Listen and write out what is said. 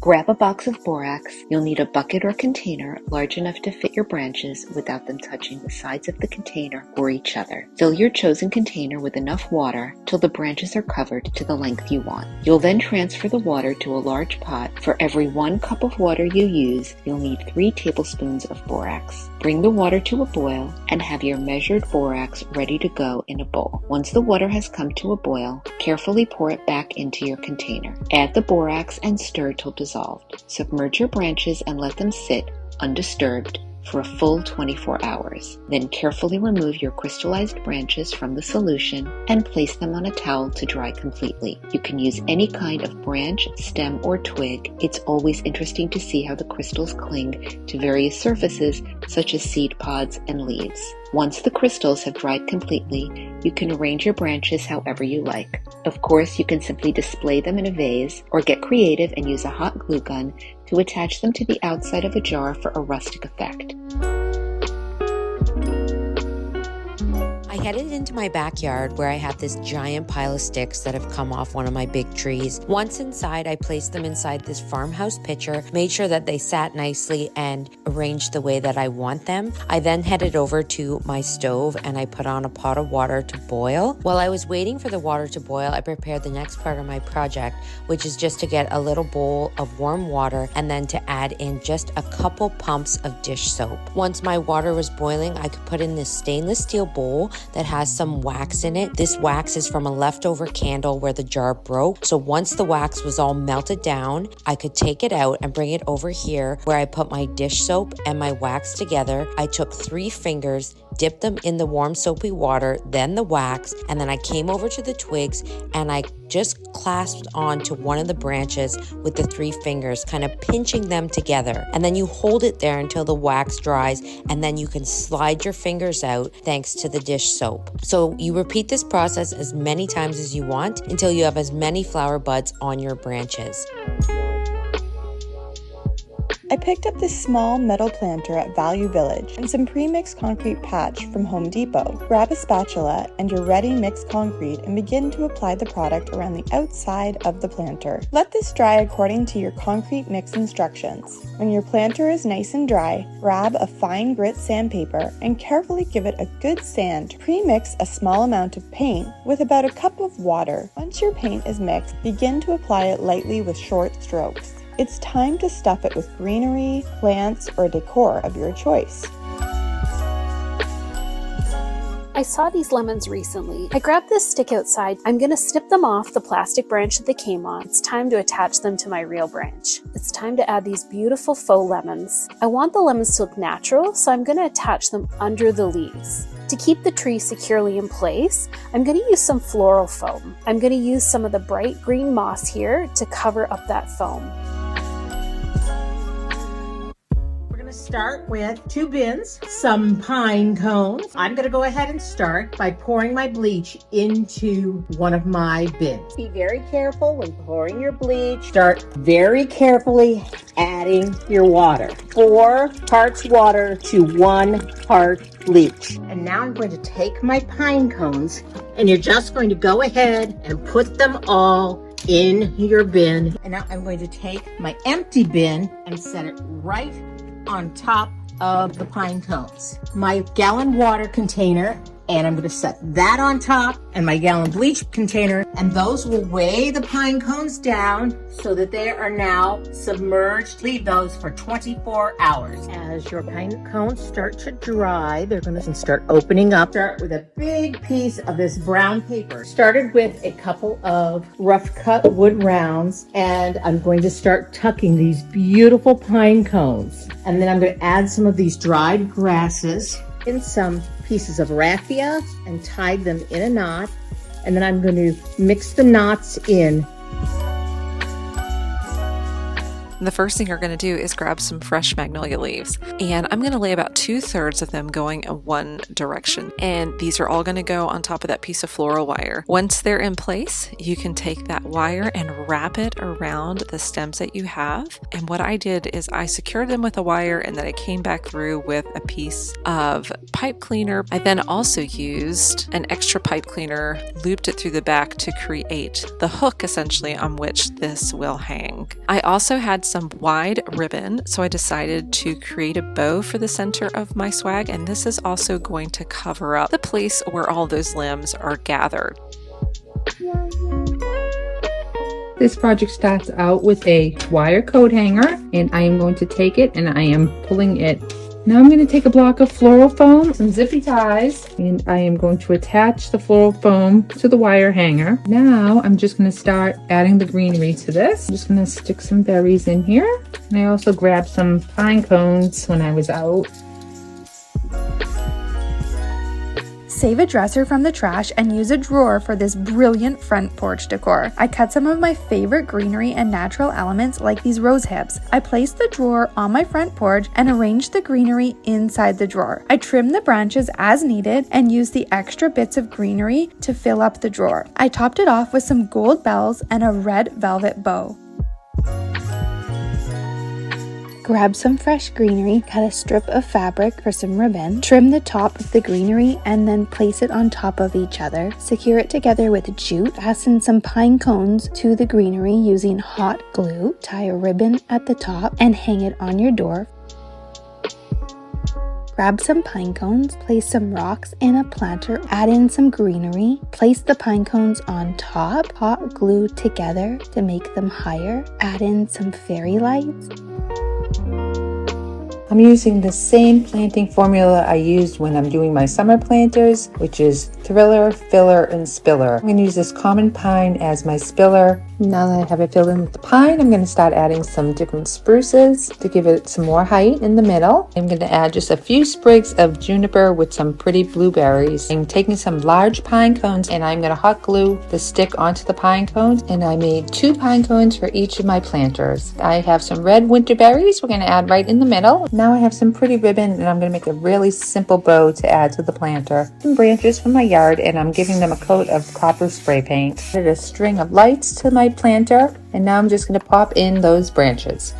Grab a box of borax. You'll need a bucket or container large enough to fit your branches without them touching the sides of the container or each other. Fill your chosen container with enough water till the branches are covered to the length you want. You'll then transfer the water to a large pot. For every 1 cup of water you use, you'll need 3 tablespoons of borax. Bring the water to a boil and have your measured borax ready to go in a bowl. Once the water has come to a boil, carefully pour it back into your container. Add the borax and stir till dissolved. Submerge your branches and let them sit undisturbed for a full 24 hours. Then carefully remove your crystallized branches from the solution and place them on a towel to dry completely. You can use any kind of branch, stem, or twig. It's always interesting to see how the crystals cling to various surfaces such as seed pods and leaves. Once the crystals have dried completely, you can arrange your branches however you like. Of course, you can simply display them in a vase or get creative and use a hot glue gun to attach them to the outside of a jar for a rustic effect. I headed into my backyard where I have this giant pile of sticks that have come off one of my big trees. Once inside, I placed them inside this farmhouse pitcher, made sure that they sat nicely and arranged the way that I want them. I then headed over to my stove and I put on a pot of water to boil. While I was waiting for the water to boil, I prepared the next part of my project, which is just to get a little bowl of warm water and then to add in just a couple pumps of dish soap. Once my water was boiling, I could put in this stainless steel bowl that has some wax in it. This wax is from a leftover candle where the jar broke. So once the wax was all melted down, I could take it out and bring it over here where I put my dish soap and my wax together. I took 3 fingers, dipped them in the warm soapy water, then the wax, and then I came over to the twigs and I just clasped onto one of the branches with the 3 fingers, kind of pinching them together. And then you hold it there until the wax dries, and then you can slide your fingers out thanks to the dish soap. So you repeat this process as many times as you want until you have as many flower buds on your branches. I picked up this small metal planter at Value Village and some pre-mixed concrete patch from Home Depot. Grab a spatula and your ready mixed concrete and begin to apply the product around the outside of the planter. Let this dry according to your concrete mix instructions. When your planter is nice and dry, grab a fine grit sandpaper and carefully give it a good sand. Pre-mix a small amount of paint with about a cup of water. Once your paint is mixed, begin to apply it lightly with short strokes. It's time to stuff it with greenery, plants, or decor of your choice. I saw these lemons recently. I grabbed this stick outside. I'm gonna snip them off the plastic branch that they came on. It's time to attach them to my real branch. It's time to add these beautiful faux lemons. I want the lemons to look natural, so I'm gonna attach them under the leaves. To keep the tree securely in place, I'm going to use some floral foam. I'm going to use some of the bright green moss here to cover up that foam. Start with 2 bins, some pine cones. I'm going to go ahead and start by pouring my bleach into one of my bins. Be very careful when pouring your bleach. Start very carefully adding your water. 4 parts water to 1 part bleach. And now I'm going to take my pine cones and you're just going to go ahead and put them all in your bin. And now I'm going to take my empty bin and set it right on top of the pine cones. My gallon water container, and I'm going to set that on top, and my gallon bleach container, and those will weigh the pine cones down so that they are now submerged. Leave those for 24 hours. As your pine cones start to dry, they're going to start opening up. Start with a big piece of this brown paper. Started with a couple of rough cut wood rounds, and I'm going to start tucking these beautiful pine cones. And then I'm going to add some of these dried grasses in some pieces of raffia and tied them in a knot. And then I'm going to mix the knots in. The first thing you're going to do is grab some fresh magnolia leaves, and I'm going to lay about 2/3 of them going in one direction, and these are all going to go on top of that piece of floral wire. Once they're in place, you can take that wire and wrap it around the stems that you have. And what I did is I secured them with a wire, and then I came back through with a piece of pipe cleaner. I then also used an extra pipe cleaner, looped it through the back to create the hook essentially on which this will hang. I also had some wide ribbon, so I decided to create a bow for the center of my swag, and this is also going to cover up the place where all those limbs are gathered. This project starts out with a wire coat hanger, and I am going to take it and I am pulling it. Now I'm going to take a block of floral foam, some zippy ties, and I am going to attach the floral foam to the wire hanger. Now I'm just going to start adding the greenery to this. I'm just going to stick some berries in here. And I also grabbed some pine cones when I was out. Save a dresser from the trash and use a drawer for this brilliant front porch decor. I cut some of my favorite greenery and natural elements like these rose hips. I placed the drawer on my front porch and arranged the greenery inside the drawer. I trimmed the branches as needed and used the extra bits of greenery to fill up the drawer. I topped it off with some gold bells and a red velvet bow. Grab some fresh greenery, cut a strip of fabric for some ribbon, trim the top of the greenery and then place it on top of each other. Secure it together with jute, fasten some pine cones to the greenery using hot glue, tie a ribbon at the top and hang it on your door. Grab some pine cones, place some rocks in a planter, add in some greenery, place the pine cones on top, hot glue together to make them higher, add in some fairy lights. I'm using the same planting formula I used when I'm doing my summer planters, which is thriller, filler, and spiller. I'm going to use this common pine as my spiller. Now that I have it filled in with the pine, I'm going to start adding some different spruces to give it some more height in the middle. I'm going to add just a few sprigs of juniper with some pretty blueberries. I'm taking some large pine cones and I'm going to hot glue the stick onto the pine cones, and I made 2 pine cones for each of my planters. I have some red winter berries we're going to add right in the middle. Now I have some pretty ribbon and I'm going to make a really simple bow to add to the planter. Some branches from my yard and I'm giving them a coat of copper spray paint. I added a string of lights to my planter and now I'm just going to pop in those branches.